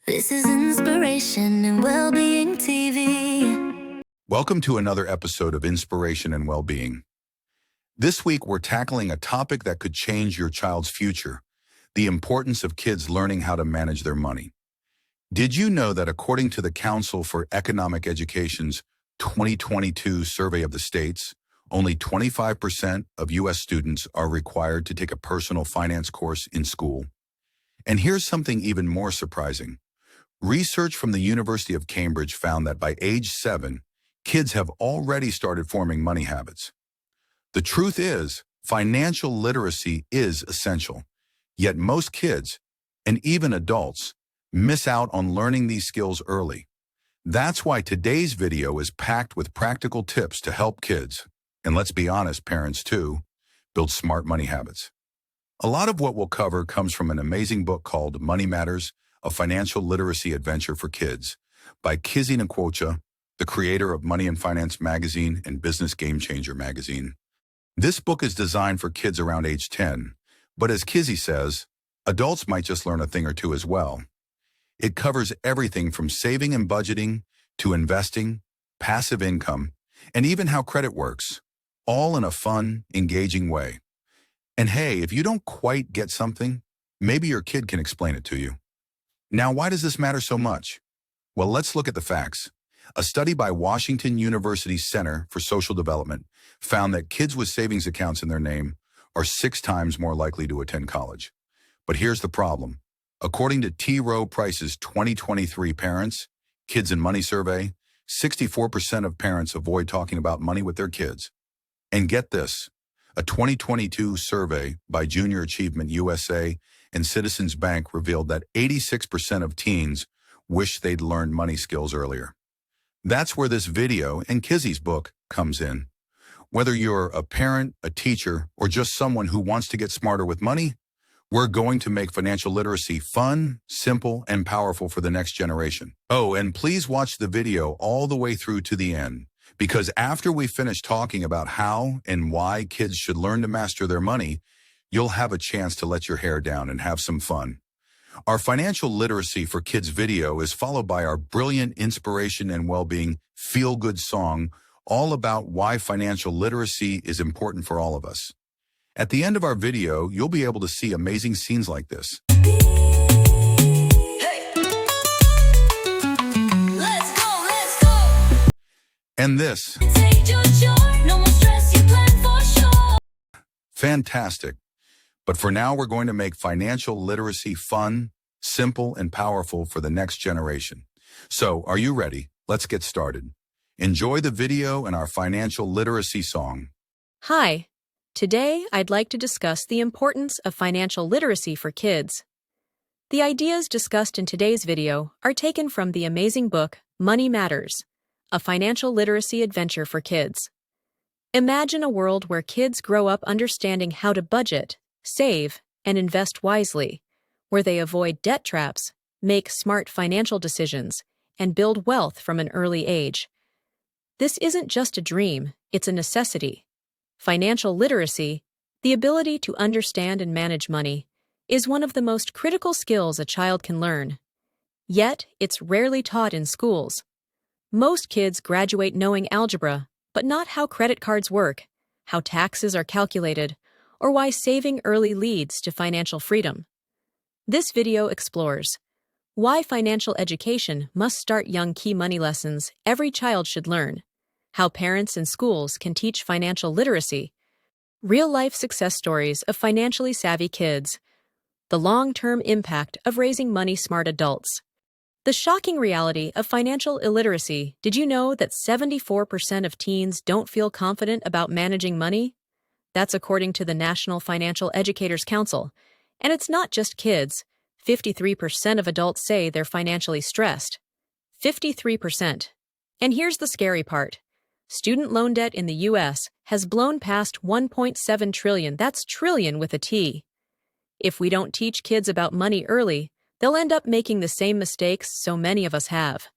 This is Inspiration and Wellbeing TV. Welcome to another episode of Inspiration and Wellbeing. This week, we're tackling a topic that could change your child's future, the importance of kids learning how to manage their money. Did you know that according to the Council for Economic Education's 2022 survey of the states, only 25% of U.S. students are required to take a personal finance course in school? And here's something even more surprising. Research from the University of Cambridge found that by age 7, kids have already started forming money habits. The truth is, financial literacy is essential. Yet most kids, and even adults, miss out on learning these skills early. That's why today's video is packed with practical tips to help kids, and let's be honest, parents too, build smart money habits. A lot of what we'll cover comes from an amazing book called Money Matters, a financial literacy adventure for kids by Kizzi Nkwocha, the creator of Money and Finance magazine and Business Game Changer magazine. This book is designed for kids around age 10, but as Kizzi says, adults might just learn a thing or two as well. It covers everything from saving and budgeting to investing, passive income, and even how credit works, all in a fun, engaging way. And hey, if you don't quite get something, maybe your kid can explain it to you. Now, why does this matter so much? Well, let's look at the facts. A study by Washington University's Center for Social Development found that kids with savings accounts in their name are 6 times more likely to attend college. But here's the problem. According to T. Rowe Price's 2023 Parents, Kids and Money Survey, 64% of parents avoid talking about money with their kids. And get this, a 2022 survey by Junior Achievement USA and Citizens Bank revealed that 86% of teens wish they'd learned money skills earlier. That's where this video and Kizzi's book comes in. Whether you're a parent, a teacher, or just someone who wants to get smarter with money, we're going to make financial literacy fun, simple, and powerful for the next generation. Oh, and please watch the video all the way through to the end, because after we finish talking about how and why kids should learn to master their money, you'll have a chance to let your hair down and have some fun. Our financial literacy for kids video is followed by our brilliant inspiration and well-being feel-good song, all about why financial literacy is important for all of us. At the end of our video, you'll be able to see amazing scenes like this. Hey. Let's go. And this. Take your joy, no more stress, you plan for sure. Fantastic. But for now, we're going to make financial literacy fun, simple, and powerful for the next generation. So, are you ready? Let's get started. Enjoy the video and our financial literacy song. Hi. Today, I'd like to discuss the importance of financial literacy for kids. The ideas discussed in today's video are taken from the amazing book Money Matters, a financial literacy adventure for kids. Imagine a world where kids grow up understanding how to budget, save, and invest wisely, where they avoid debt traps, make smart financial decisions, and build wealth from an early age. This isn't just a dream, it's a necessity. Financial literacy, the ability to understand and manage money, is one of the most critical skills a child can learn. Yet, it's rarely taught in schools. Most kids graduate knowing algebra, but not how credit cards work, how taxes are calculated, or why saving early leads to financial freedom. This video explores why financial education must start young. Key money lessons every child should learn, how parents and schools can teach financial literacy, real-life success stories of financially savvy kids, the long-term impact of raising money-smart adults. The shocking reality of financial illiteracy. Did you know that 74% of teens don't feel confident about managing money? That's according to the National Financial Educators Council. And it's not just kids. 53% of adults say they're financially stressed. 53%. And here's the scary part. Student loan debt in the U.S. has blown past $1.7 trillion. That's trillion with a T. If we don't teach kids about money early, they'll end up making the same mistakes so many of us have.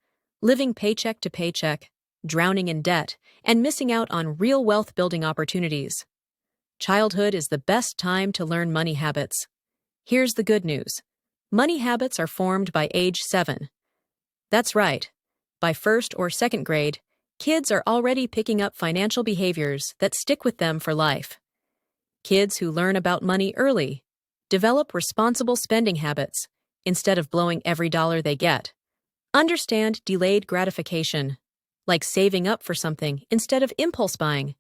Living paycheck to paycheck, drowning in debt, and missing out on real wealth-building opportunities. Childhood is the best time to learn money habits. Here's the good news. Money habits are formed by age 7. That's right. By first or second grade, kids are already picking up financial behaviors that stick with them for life. Kids who learn about money early develop responsible spending habits instead of blowing every dollar they get. Understand delayed gratification, like saving up for something instead of impulse buying.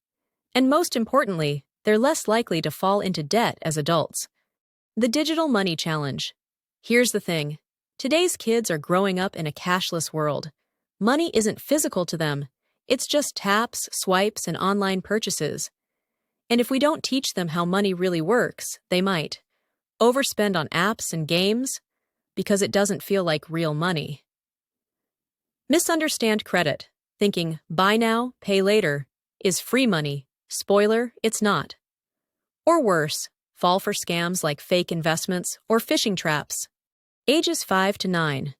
And most importantly, they're less likely to fall into debt as adults. The digital money challenge. Here's the thing. Today's kids are growing up in a cashless world. Money isn't physical to them. It's just taps, swipes, and online purchases. And if we don't teach them how money really works, they might overspend on apps and games because it doesn't feel like real money. Misunderstand credit, thinking buy now, pay later is free money. Spoiler, it's not. Or worse, fall for scams like fake investments or phishing traps. Ages 5 to 9.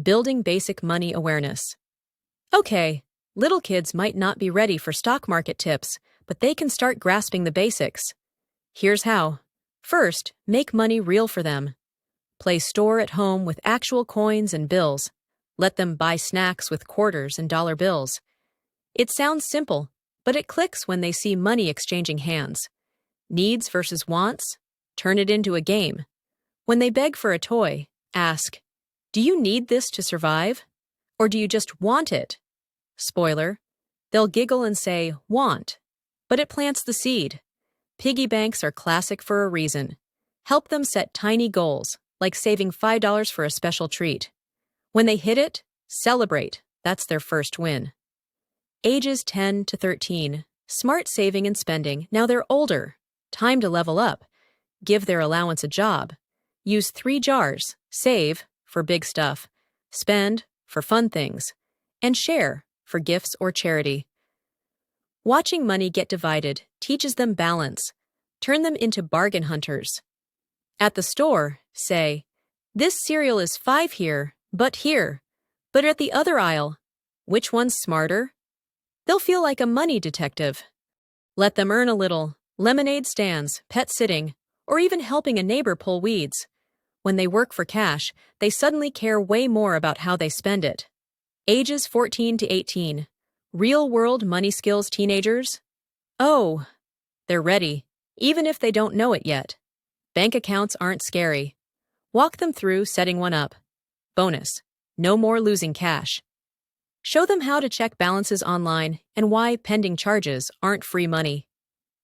Building basic money awareness. Okay, little kids might not be ready for stock market tips, but they can start grasping the basics. Here's how. First, make money real for them. Play store at home with actual coins and bills. Let them buy snacks with quarters and dollar bills. It sounds simple, but it clicks when they see money exchanging hands. Needs versus wants? Turn it into a game. When they beg for a toy, ask, do you need this to survive? Or do you just want it? Spoiler, they'll giggle and say, want. But it plants the seed. Piggy banks are classic for a reason. Help them set tiny goals, like saving $5 for a special treat. When they hit it, celebrate. That's their first win. Ages 10 to 13. Smart saving and spending. Now they're older. Time to level up. Give their allowance a job. Use 3 jars. Save, for big stuff. Spend, for fun things. And share, for gifts or charity. Watching money get divided teaches them balance. Turn them into bargain hunters. At the store, say, this cereal is $5 here, but here. But at the other aisle, which one's smarter? They'll feel like a money detective. Let them earn a little. Lemonade stands, pet sitting, or even helping a neighbor pull weeds. When they work for cash, they suddenly care way more about how they spend it. Ages 14 to 18. Real-world money skills teenagers? Oh, they're ready, even if they don't know it yet. Bank accounts aren't scary. Walk them through setting one up. Bonus, no more losing cash. Show them how to check balances online and why pending charges aren't free money.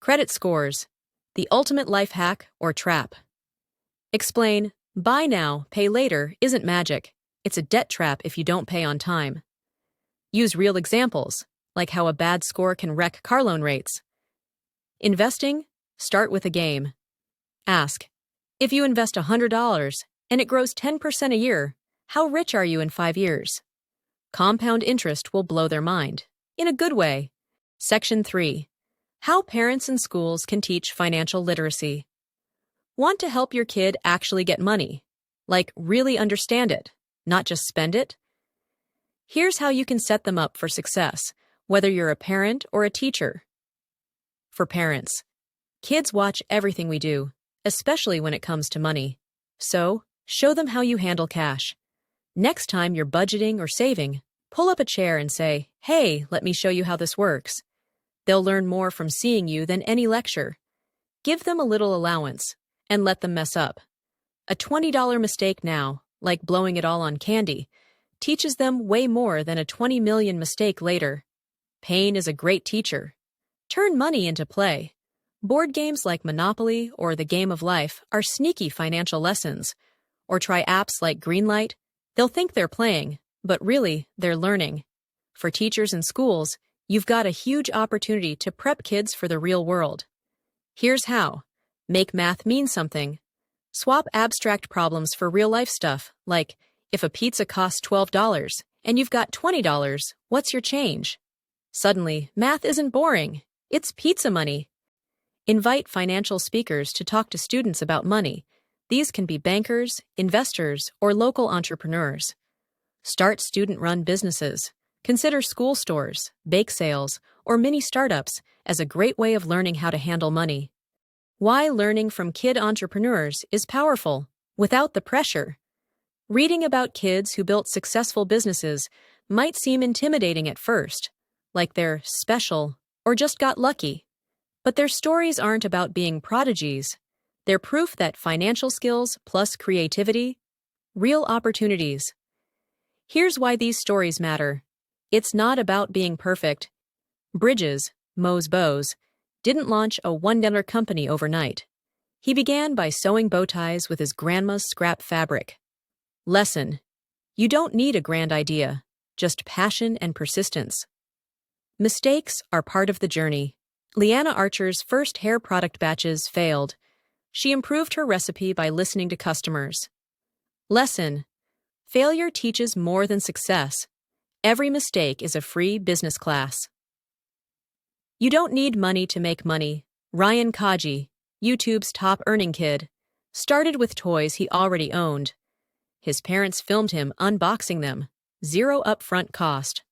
Credit scores, the ultimate life hack or trap. Explain, buy now, pay later isn't magic. It's a debt trap if you don't pay on time. Use real examples, like how a bad score can wreck car loan rates. Investing, start with a game. Ask, if you invest $100 and it grows 10% a year, how rich are you in 5 years? Compound interest will blow their mind, in a good way. Section 3. How parents and schools can teach financial literacy. Want to help your kid actually get money? Like really understand it, not just spend it? Here's how you can set them up for success, whether you're a parent or a teacher. For parents, kids watch everything we do, especially when it comes to money. So, show them how you handle cash. Next time you're budgeting or saving, pull up a chair and say, hey, let me show you how this works. They'll learn more from seeing you than any lecture. Give them a little allowance and let them mess up. A $20 mistake now, like blowing it all on candy, teaches them way more than a 20 million mistake later. Pain is a great teacher. Turn money into play. Board games like Monopoly or The Game of Life are sneaky financial lessons. Or try apps like Greenlight. They'll think they're playing, but really, they're learning. For teachers and schools, you've got a huge opportunity to prep kids for the real world. Here's how. Make math mean something. Swap abstract problems for real-life stuff, like, if a pizza costs $12 and you've got $20, what's your change? Suddenly, math isn't boring. It's pizza money. Invite financial speakers to talk to students about money. These can be bankers, investors, or local entrepreneurs. Start student-run businesses. Consider school stores, bake sales, or mini startups as a great way of learning how to handle money. Why learning from kid entrepreneurs is powerful, without the pressure. Reading about kids who built successful businesses might seem intimidating at first, like they're special or just got lucky. But their stories aren't about being prodigies. They're proof that financial skills plus creativity, real opportunities. Here's why these stories matter. It's not about being perfect. Bridges, Moe's Bows, didn't launch a $1 company overnight. He began by sewing bow ties with his grandma's scrap fabric. Lesson: you don't need a grand idea, just passion and persistence. Mistakes are part of the journey. Leanna Archer's first hair product batches failed. She improved her recipe by listening to customers. Lesson: failure teaches more than success. Every mistake is a free business class. You don't need money to make money. Ryan Kizzi, YouTube's top earning kid, started with toys he already owned. His parents filmed him unboxing them, zero upfront cost.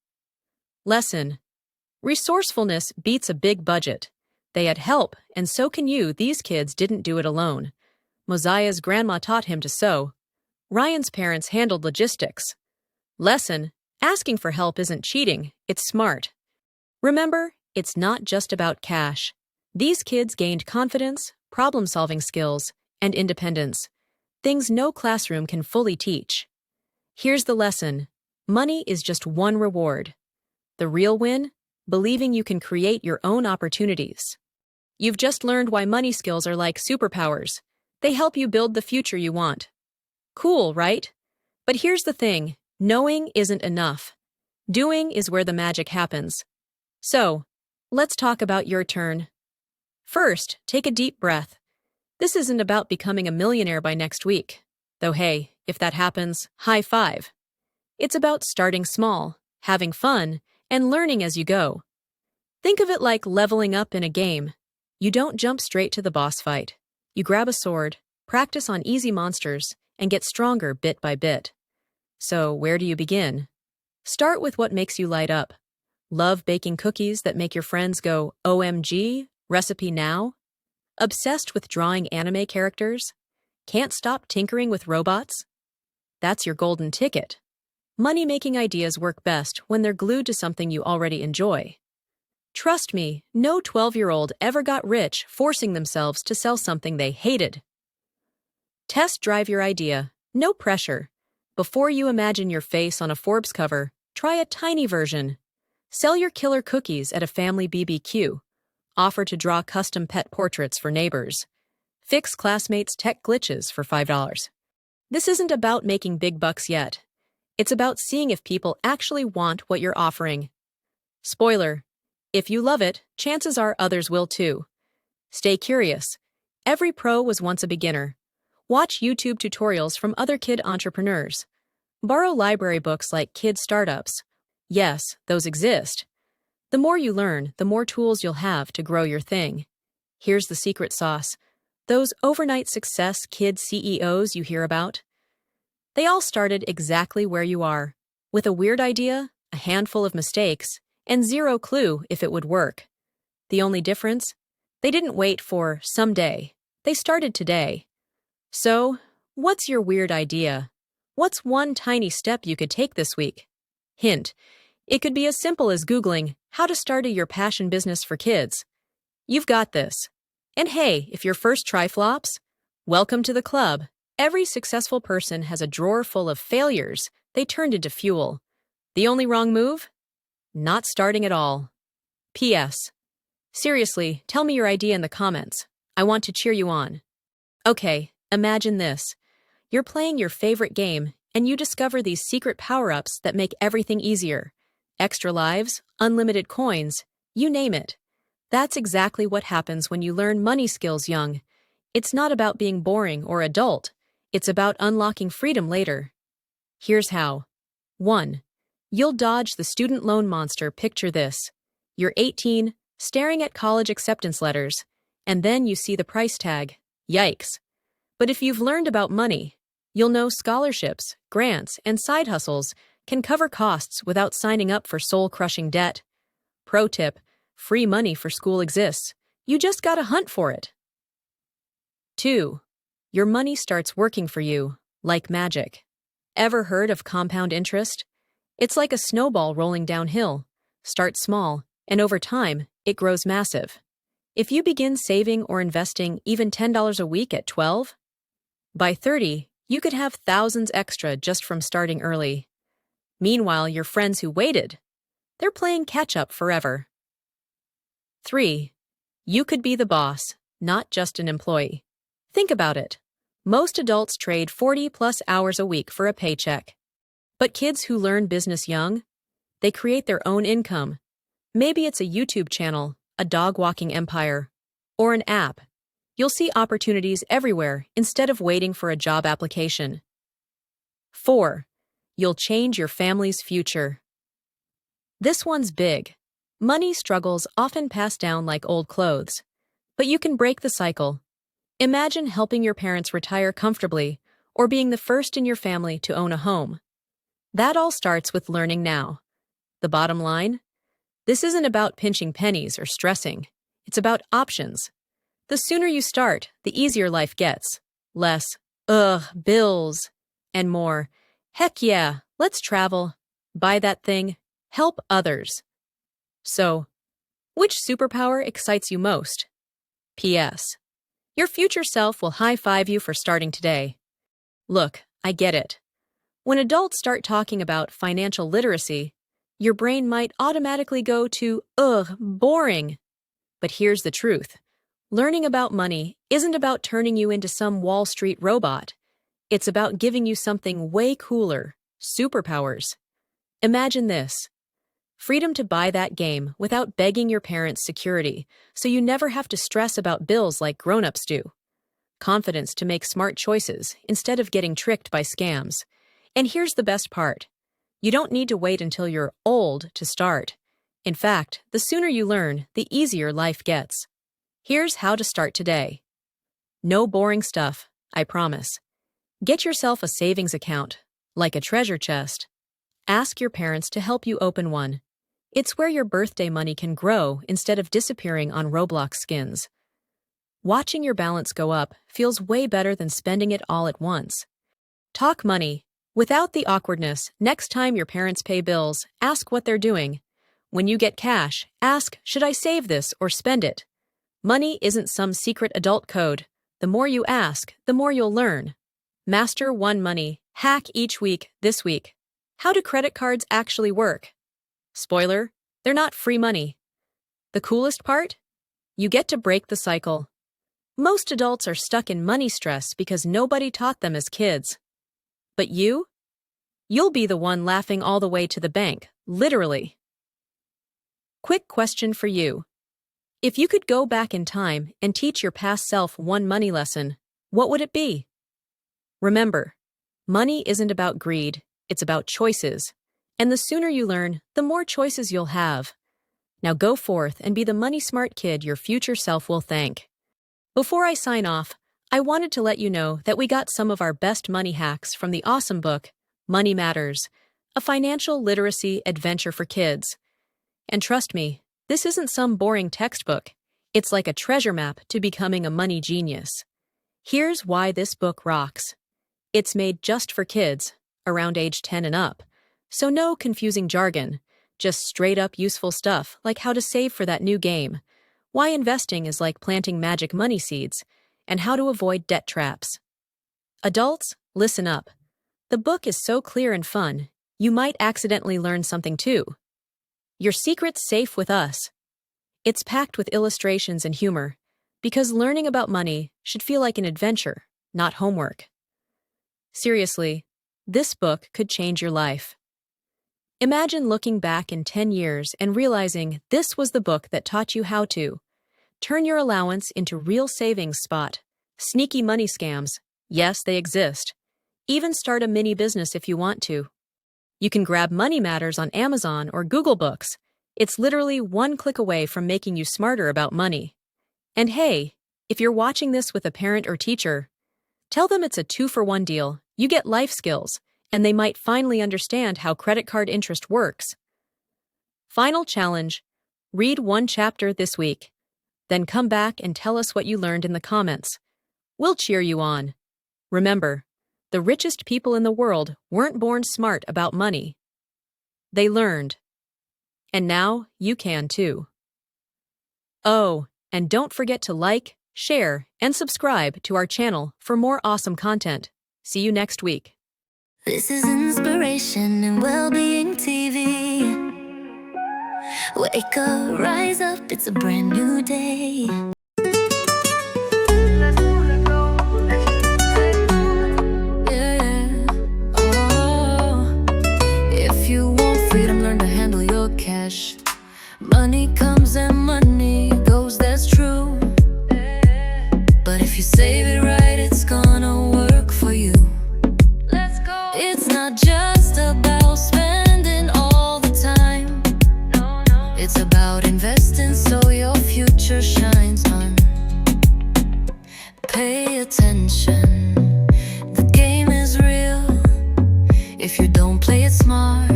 Lesson: resourcefulness beats a big budget. They had help, and so can you. These kids didn't do it alone. Mosiah's grandma taught him to sew. Ryan's parents handled logistics. Lesson: asking for help isn't cheating, it's smart. Remember, it's not just about cash. These kids gained confidence, problem-solving skills, and independence. Things no classroom can fully teach. Here's the lesson: money is just one reward. The real win? Believing you can create your own opportunities. You've just learned why money skills are like superpowers. They help you build the future you want. Cool, right? But here's the thing: knowing isn't enough. Doing is where the magic happens. So, let's talk about your turn. First, take a deep breath. This isn't about becoming a millionaire by next week. Though hey, if that happens, high five. It's about starting small, having fun, and learning as you go. Think of it like leveling up in a game. You don't jump straight to the boss fight. You grab a sword, practice on easy monsters, and get stronger bit by bit. So, where do you begin? Start with what makes you light up. Love baking cookies that make your friends go, OMG, recipe now? Obsessed with drawing anime characters? Can't stop tinkering with robots? That's your golden ticket. Money-making ideas work best when they're glued to something you already enjoy. Trust me, no 12-year-old ever got rich forcing themselves to sell something they hated. Test drive your idea. No pressure. Before you imagine your face on a Forbes cover, try a tiny version. Sell your killer cookies at a family BBQ. Offer to draw custom pet portraits for neighbors. Fix classmates' tech glitches for $5. This isn't about making big bucks yet. It's about seeing if people actually want what you're offering. Spoiler: if you love it, chances are others will too. Stay curious. Every pro was once a beginner. Watch YouTube tutorials from other kid entrepreneurs. Borrow library books like Kid Startups. Yes, those exist. The more you learn, the more tools you'll have to grow your thing. Here's the secret sauce. Those overnight success kid CEOs you hear about, they all started exactly where you are, with a weird idea, a handful of mistakes, and zero clue if it would work. The only difference? They didn't wait for someday. They started today. So, what's your weird idea? What's one tiny step you could take this week? Hint: it could be as simple as Googling how to start your passion business for kids. You've got this. And hey, if your first try flops, welcome to the club. Every successful person has a drawer full of failures they turned into fuel. The only wrong move? Not starting at all. P.S. Seriously, tell me your idea in the comments. I want to cheer you on. Okay, imagine this. You're playing your favorite game, and you discover these secret power-ups that make everything easier. Extra lives, unlimited coins, you name it. That's exactly what happens when you learn money skills young. It's not about being boring or adult. It's about unlocking freedom later. Here's how. 1. You'll dodge the student loan monster. Picture this. You're 18, staring at college acceptance letters, and then you see the price tag. Yikes. But if you've learned about money, you'll know scholarships, grants, and side hustles can cover costs without signing up for soul-crushing debt. Pro tip: free money for school exists. You just gotta hunt for it. 2. Your money starts working for you, like magic. Ever heard of compound interest? It's like a snowball rolling downhill. Start small, and over time, it grows massive. If you begin saving or investing even $10 a week at 12, by 30, you could have thousands extra just from starting early. Meanwhile, your friends who waited, they're playing catch-up forever. 3. You could be the boss, not just an employee. Think about it. Most adults trade 40+ hours a week for a paycheck. But kids who learn business young, they create their own income. Maybe it's a YouTube channel, a dog-walking empire, or an app. You'll see opportunities everywhere instead of waiting for a job application. 4. You'll change your family's future. This one's big. Money struggles often pass down like old clothes. But you can break the cycle. Imagine helping your parents retire comfortably or being the first in your family to own a home. That all starts with learning now. The bottom line? This isn't about pinching pennies or stressing. It's about options. The sooner you start, the easier life gets. Less, bills, and more. Heck yeah, let's travel, buy that thing, help others. So, which superpower excites you most? P.S. Your future self will high-five you for starting today. Look, I get it. When adults start talking about financial literacy, your brain might automatically go to, boring. But here's the truth. Learning about money isn't about turning you into some Wall Street robot. It's about giving you something way cooler, superpowers. Imagine this. Freedom to buy that game without begging your parents' security, so you never have to stress about bills like grown-ups do. Confidence to make smart choices instead of getting tricked by scams. And here's the best part. You don't need to wait until you're old to start. In fact, the sooner you learn, the easier life gets. Here's how to start today. No boring stuff, I promise. Get yourself a savings account, like a treasure chest. Ask your parents to help you open one. It's where your birthday money can grow instead of disappearing on Roblox skins. Watching your balance go up feels way better than spending it all at once. Talk money. Without the awkwardness, next time your parents pay bills, ask what they're doing. When you get cash, ask, should I save this or spend it? Money isn't some secret adult code. The more you ask, the more you'll learn. Master one money hack each week this week. How do credit cards actually work? Spoiler, they're not free money. The coolest part? You get to break the cycle. Most adults are stuck in money stress because nobody taught them as kids. But you? You'll be the one laughing all the way to the bank, literally. Quick question for you. If you could go back in time and teach your past self one money lesson, what would it be? Remember, money isn't about greed, it's about choices. And the sooner you learn, the more choices you'll have. Now go forth and be the money-smart kid your future self will thank. Before I sign off, I wanted to let you know that we got some of our best money hacks from the awesome book, Money Matters, a financial literacy adventure for kids. And trust me, this isn't some boring textbook. It's like a treasure map to becoming a money genius. Here's why this book rocks. It's made just for kids, around age 10 and up. So no confusing jargon, just straight-up useful stuff like how to save for that new game, why investing is like planting magic money seeds, and how to avoid debt traps. Adults, listen up. The book is so clear and fun, you might accidentally learn something too. Your secret's safe with us. It's packed with illustrations and humor, because learning about money should feel like an adventure, not homework. Seriously, this book could change your life. Imagine looking back in 10 years and realizing this was the book that taught you how to turn your allowance into real savings spot. Sneaky money scams. Yes, they exist. Even start a mini business if you want to. You can grab Money Matters on Amazon or Google Books. It's literally one click away from making you smarter about money. And hey, if you're watching this with a parent or teacher, tell them it's a 2-for-1 deal. You get life skills, and they might finally understand how credit card interest works. Final challenge. Read one chapter this week. Then come back and tell us what you learned in the comments. We'll cheer you on. Remember, The richest people in the world weren't born smart about money. They learned. And now you can too. Oh, and don't forget to like, share, and subscribe to our channel for more awesome content. See you next week. This is Inspiration and Wellbeing TV. Wake up, rise up, it's a brand new day. Yeah. Oh. If you want freedom, learn to handle your cash. Money comes and money goes, that's true. But if you save it right, it's gonna work for you. Let's go. It's not just about spending all the time. No. It's about investing so your future shines on. Pay attention, the game is real. If you don't play it smart,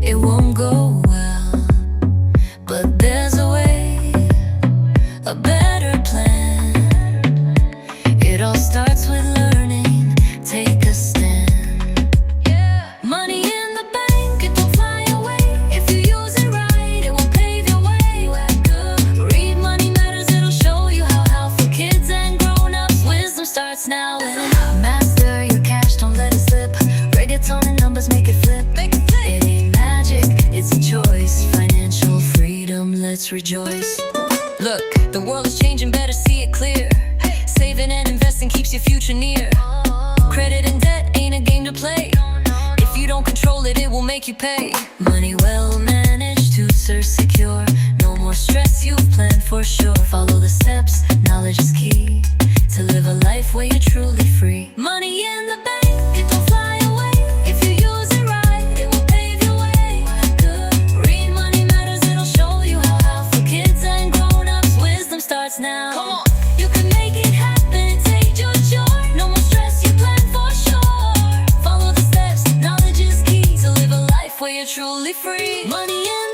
it won't go well. But there's a way, a better plan. It all starts with learning, take a stand. Money in the bank, it won't fly away. If you use it right, it will pave your way. Read Money Matters, it'll show you how for kids and grown-ups. Wisdom starts now. Master your cash, don't let it slip. Reggaeton and numbers make it flip. It ain't magic, it's a choice. Financial freedom, let's rejoice. Look, the world is changing, better see it clear. Saving and investing keeps your future near. Credit and debt ain't a game to play. If you don't control it, it will make you pay. Money well managed, to are secure. No more stress, you've planned for sure. Follow the steps, knowledge is key to live a life where you're truly free. Money in the bank, it don't fly away. If you use it right, it will pave your way. Read Money Matters, it'll show you how for kids and grown-ups. Wisdom starts now. Come on, you can make it happen, take your joy. No more stress, you plan for sure. Follow the steps, knowledge is key to live a life where you're truly free. Money in